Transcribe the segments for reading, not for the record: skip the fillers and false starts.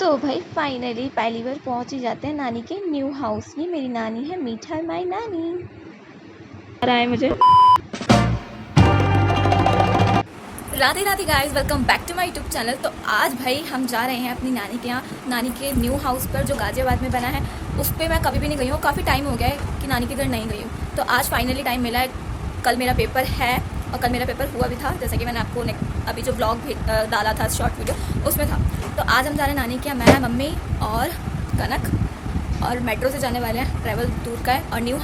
तो भाई फाइनली पहली बार पहुंच ही जाते हैं नानी के न्यू हाउस। ये मेरी नानी है, मीठा माई नानी। रहा है मुझे। Radhe Radhe guys, welcome back to my YouTube channel. तो आज भाई हम जा रहे हैं अपनी नानी के यहाँ, नानी के न्यू हाउस पर जो गाजियाबाद में बना है। उस पर मैं कभी भी नहीं गई हूँ, काफ़ी टाइम हो गया है कि नानी के घर नहीं गई हूँ। तो आज फाइनली टाइम मिला है। कल मेरा पेपर है और कल मेरा पेपर हुआ भी था, जैसे कि मैंने आपको अभी जो ब्लॉग डाला था शॉर्ट वीडियो उसमें था। तो आज हम जा रहे हैं नानी के यहाँ, मैं, मम्मी और कनक, और मेट्रो से जाने वाले हैं। ट्रैवल टूर का है और न्यू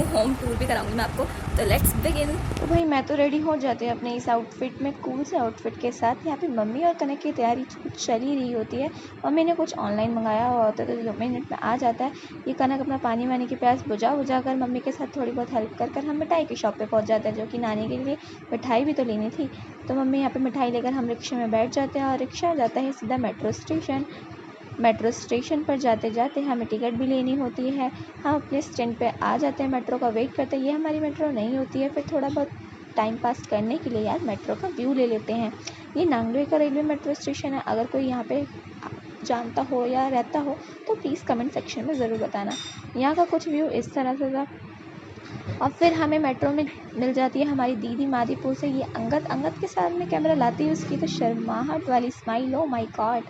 होम टूर भी कराऊंगी मैं आपको। तो लेट्स बिगिन। तो भाई मैं तो रेडी हो जाती हूँ अपने इस आउटफिट में, कूल से आउटफिट के साथ। यहाँ पे मम्मी और कनक की तैयारी चल ही रही होती है। मम्मी ने कुछ ऑनलाइन मंगाया हुआ होता है तो 2 मिनट में आ जाता है। ये कनक अपना पानी वानी की प्यास बुझा कर मम्मी के साथ थोड़ी बहुत हेल्प कर हम मिठाई की शॉप पर पहुँच जाते हैं, जो कि नानी के लिए मिठाई भी तो लेनी थी। तो मम्मी यहाँ पर मिठाई लेकर हम रिक्शे में बैठ जाते हैं और रिक्शा जाता है सीधा मेट्रो स्टेशन। मेट्रो स्टेशन पर जाते जाते हमें टिकट भी लेनी होती है। हम अपने स्टैंड पे आ जाते हैं, मेट्रो का वेट करते हैं। ये हमारी मेट्रो नहीं होती है, फिर थोड़ा बहुत टाइम पास करने के लिए यार मेट्रो का व्यू ले लेते हैं। ये नांगलोई का रेलवे मेट्रो स्टेशन है। अगर कोई यहाँ पे जानता हो या रहता हो तो प्लीज़ कमेंट सेक्शन में ज़रूर बताना। यहाँ का कुछ व्यू इस तरह से था। और फिर हमें मेट्रो में मिल जाती है हमारी दीदी मादीपुर से। ये अंगद के साथ में कैमरा लाती है, उसकी तो शर्माहट वाली स्माइल, ओ माय गॉड।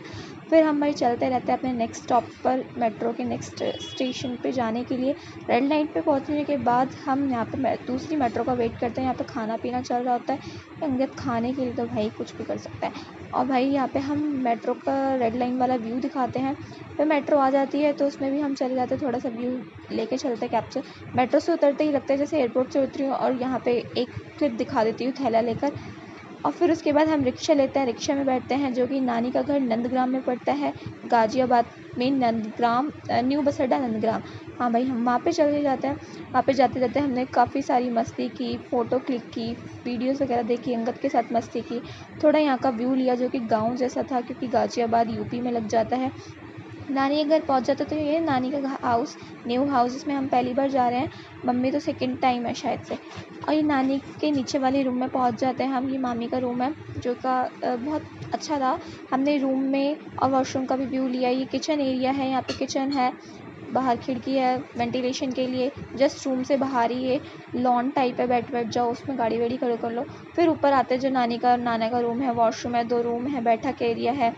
फिर हम भाई चलते रहते हैं अपने नेक्स्ट स्टॉप पर, मेट्रो के नेक्स्ट स्टेशन पे जाने के लिए। रेड लाइन पे पहुंचने के बाद हम यहाँ पे दूसरी मेट्रो का वेट करते हैं। यहाँ पे खाना पीना चल रहा होता है। अंगद खाने के लिए तो भाई कुछ भी कर सकता है। और भाई यहाँ पे हम मेट्रो का रेड लाइन वाला व्यू दिखाते हैं। फिर मेट्रो आ जाती है तो उसमें भी हम चले जाते हैं, थोड़ा सा व्यू लेके चलते हैं कैप्चर। मेट्रो से उतरते ही लगता है जैसे एयरपोर्ट से उतरी हूँ। और यहाँ पे एक क्लिप दिखा देती हूँ थैला लेकर। और फिर उसके बाद हम रिक्शा लेते हैं, रिक्शा में बैठते हैं, जो कि नानी का घर नंदग्राम में पड़ता है, गाजियाबाद में। नंदग्राम न्यू बस अड्डा नंदग्राम। हाँ भाई हम वहाँ पे चले जाते हैं। वहाँ पे जाते जाते हमने काफ़ी सारी मस्ती की, फ़ोटो क्लिक की, वीडियोस वगैरह देखी, अंगद के साथ मस्ती की। थोड़ा यहाँ का व्यू लिया जो कि गाँव जैसा था, क्योंकि गाजियाबाद यूपी में लग जाता है। नानी के घर पहुंच जाते तो ये नानी का हाउस, न्यू हाउस, जिसमें हम पहली बार जा रहे हैं। मम्मी तो सेकंड टाइम है शायद से। और ये नानी के नीचे वाले रूम में पहुंच जाते हैं हम। ये मामी का रूम है, जो का बहुत अच्छा था। हमने रूम में और वॉशरूम का भी व्यू लिया। ये किचन एरिया है, यहाँ पे किचन है, बाहर खिड़की है वेंटिलेशन के लिए। जस्ट रूम से बाहर ही ये लॉन टाइप है, बैठ जाओ उसमें, गाड़ी वाड़ी खड़े कर लो। फिर ऊपर आते जो नानी का और नाना का रूम है, वॉशरूम है, 2 रूम है, बैठक एरिया है।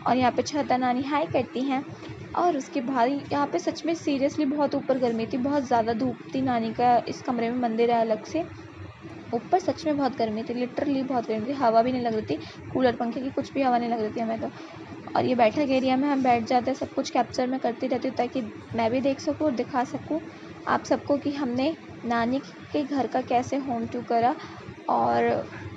और यहाँ पे छता नानी हाई करती हैं। और उसके बाद यहाँ पे सच में सीरियसली बहुत ऊपर गर्मी थी, बहुत ज़्यादा धूप थी। नानी का इस कमरे में मंदिर है अलग से, ऊपर सच में बहुत गर्मी थी, लिटरली बहुत गर्मी थी। हवा भी नहीं लग रही थी, कूलर पंखे की कुछ भी हवा नहीं लग रही थी हमें तो। और ये बैठक एरिया में हम बैठ जाते हैं। सब कुछ कैप्चर मैं करती रहती हूँ ताकि मैं भी देख सकूँ और दिखा सकूँ आप सबको कि हमने नानी के घर का कैसे होम टूर करा। और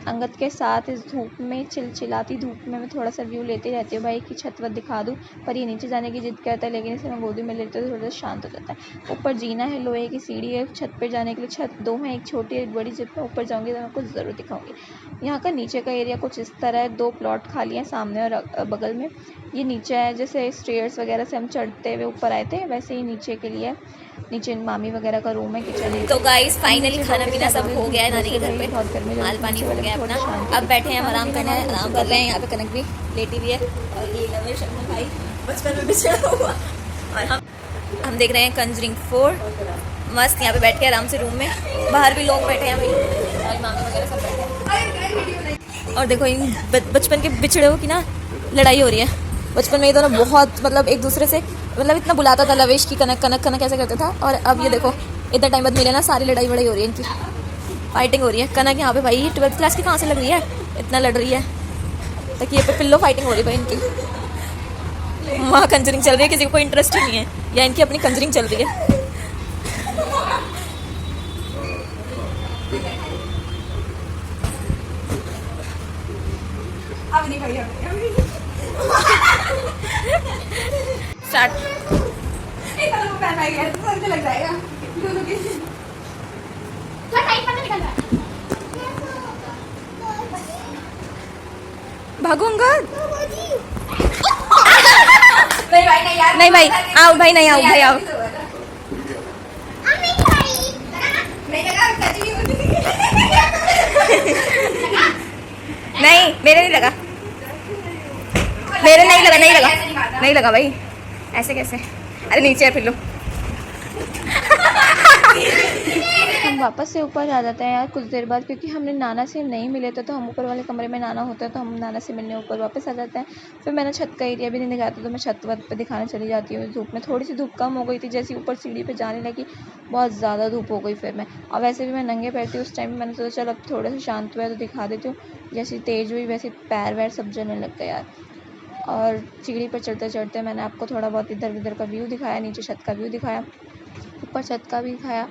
अंगद के साथ इस धूप में, चिलचिलाती धूप में मैं थोड़ा सा व्यू लेती रहती हूँ भाई कि छत वत दिखा दूँ। पर ये नीचे जाने की जिद करता है, लेकिन इसे मैं गोदी में लेते तो थोड़ा सा शांत हो जाता है। ऊपर जीना है, लोहे की सीढ़ी है छत पे जाने के लिए। छत 2 हैं, एक छोटी है एक बड़ी। जब मैं ऊपर जाऊँगी तो मैं आपको ज़रूर दिखाऊँगी। यहाँ का नीचे का एरिया कुछ इस तरह है। 2 प्लॉट खाली हैं सामने और बगल में। ये नीचे है, जैसे स्टेयर्स वगैरह से हम चढ़ते हुए ऊपर आए थे, वैसे ही नीचे के लिए। नीचे मामी वगैरह का रूम है, किचन है। तो गाइस फाइनली खाना पीना सब हो गया है नानी के घर पे, माल पानी हो गया अपना। अब बैठे हैं, हम आराम करने हैं, आराम कर रहे हैं। यहाँ पे कनक भी लेटी हुई है और ये लवेश अपना भाई बचपन में बिछड़ा हुआ। और हम देख रहे हैं कंजरिंग 4 मस्त, यहाँ पे बैठ के आराम से रूम में। बाहर भी लोग बैठे हैं भाई, और मामी वगैरह सब बैठे हैं। और देखो इन बचपन के बिछड़ों की ना लड़ाई हो रही है। बचपन में ये दोनों बहुत मतलब एक दूसरे से मतलब इतना बुलाता था लवेश की कनक कनक कनक ऐसे करता था। और अब ये देखो इतना टाइम बाद मिले ना, सारी लड़ाई बड़ाई हो रही है, इनकी फाइटिंग हो रही है। कनक यहाँ पे भाई 12th क्लास की कहाँ से लग रही है, इतना लड़ रही है। ताकि ये पे पिल्लो फाइटिंग हो रही है भाई इनकी। वहाँ कंजरिंग चल रही है, किसी को कोई इंटरेस्ट ही नहीं है, या इनकी अपनी कंजरिंग चल रही है। स्टार्ट। भागूंगा नहीं भाई, आओ भाई, नहीं आओ भाई, आओ। नहीं मेरे नहीं लगा, मेरे नहीं लगा, नहीं लगा। नहीं लगा भाई, ऐसे कैसे? अरे नीचे फिर लो। हम वापस से ऊपर आ जाते हैं यार कुछ देर बाद, क्योंकि हमने नाना से नहीं मिले थे, तो हम ऊपर वाले कमरे में नाना होता है, तो हम नाना से मिलने ऊपर वापस आ जाते हैं। फिर मैंने छत का एरिया भी नहीं दिखाया था, तो मैं छत वत पे दिखाने चली जाती हूँ। धूप में थोड़ी सी धूप कम हो गई थी, जैसे ऊपर सीढ़ी पे जाने लगी बहुत ज़्यादा धूप हो गई। फिर मैं, और वैसे भी मैं नंगे पैर थी उस टाइम, मैंने सोचा चल अब थोड़ा सा शांत हुआ है तो दिखा देती हूँ। जैसी तेज़ हुई वैसे पैर वैर सब जलने लग गए यार। और सीढ़ी पर चढ़ते चढ़ते मैंने आपको थोड़ा बहुत इधर उधर का व्यू दिखाया, नीचे छत का व्यू दिखाया, ऊपर छत का भी दिखाया।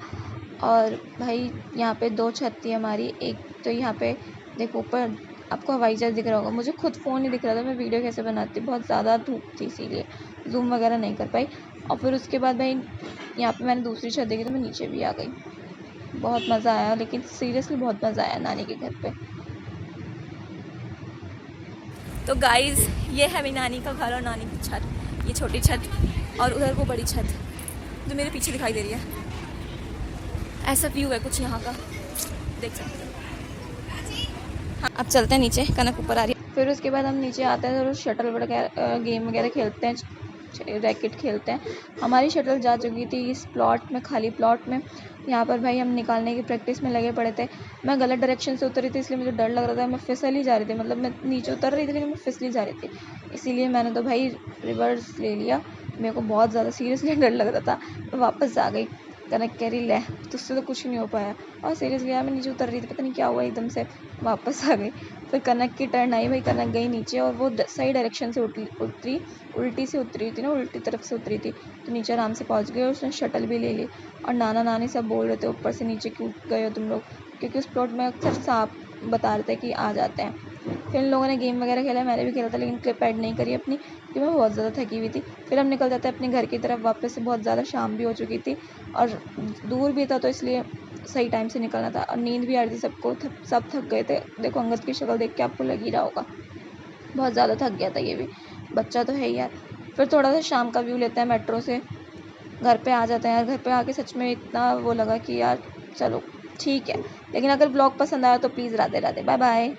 और भाई यहाँ पे 2 छत थी हमारी। एक तो यहाँ पे देखो ऊपर आपको हवाई जहाज़ दिख रहा होगा, मुझे खुद फ़ोन नहीं दिख रहा था, मैं वीडियो कैसे बनाती, बहुत ज़्यादा धूप थी इसीलिए ज़ूम वगैरह नहीं कर पाई। और फिर उसके बाद भाई यहाँ पे मैंने दूसरी छत देखी, तो मैं नीचे भी आ गई। बहुत मज़ा आया, लेकिन सीरियसली बहुत मज़ा आया नानी के घर पे। तो गाइस ये है मेरी नानी का घर और नानी की छत, ये छोटी छत और उधर वो बड़ी छत जो मेरे पीछे दिखाई दे रही है। ऐसा व्यू है कुछ यहाँ का, देख सकते हो। हाँ, अब चलते हैं नीचे, कनक ऊपर आ रही है। फिर उसके बाद हम नीचे आते हैं तो शटल वगैरह गेम वगैरह खेलते हैं, रैकेट खेलते हैं। हमारी शटल जा चुकी थी इस प्लॉट में, खाली प्लॉट में। यहाँ पर भाई हम निकालने की प्रैक्टिस में लगे पड़े थे। मैं गलत डायरेक्शन से उतरी थी, इसलिए मुझे डर लग रहा था, मैं फिसल ही जा रही थी, मतलब मैं नीचे उतर रही थी लेकिन मैं फिसली जा रही थी, इसीलिए मैंने तो भाई रिवर्स ले लिया। मेरे को बहुत ज़्यादा सीरियसली डर लग रहा था, मैं वापस आ गई। कनक कह रही ले तुझसे तो कुछ नहीं हो पाया, और सीरियसली यार मैं नीचे उतर रही थी, पता नहीं क्या हुआ एकदम से वापस आ गई। फिर कनक की टर्न आई, भाई कनक गई नीचे और वो सही डायरेक्शन से उतरी, उल्टी से उतरी थी ना, उल्टी तरफ से उतरी थी, तो नीचे आराम से पहुंच गई और उसने शटल भी ले ली। और नाना नानी सब बोल रहे थे ऊपर से नीचे क्यों गए हो तुम लोग, क्योंकि उस प्लॉट में अक्सर सांप बता रहे थे कि आ जाते हैं। फिर इन लोगों ने गेम वगैरह खेला, मैंने भी खेला था, लेकिन क्लिप ऐड नहीं करी अपनी, क्योंकि मैं बहुत ज़्यादा थकी हुई थी। फिर हम निकल जाते अपने घर की तरफ वापस से, बहुत ज़्यादा शाम भी हो चुकी थी और दूर भी था, तो इसलिए सही टाइम से निकलना था। और नींद भी आ रही थी सबको, सब थक गए थे। देखो अंगद की शक्ल देख के आपको लग ही रहा होगा, बहुत ज़्यादा थक गया था ये भी, बच्चा तो है ही यार। फिर थोड़ा सा शाम का व्यू लेते हैं मेट्रो से, घर पे आ जाते हैं यार। घर पे आके सच में इतना वो लगा कि यार चलो ठीक है। लेकिन अगर ब्लॉग पसंद आया तो please Radhe Radhe, bye bye.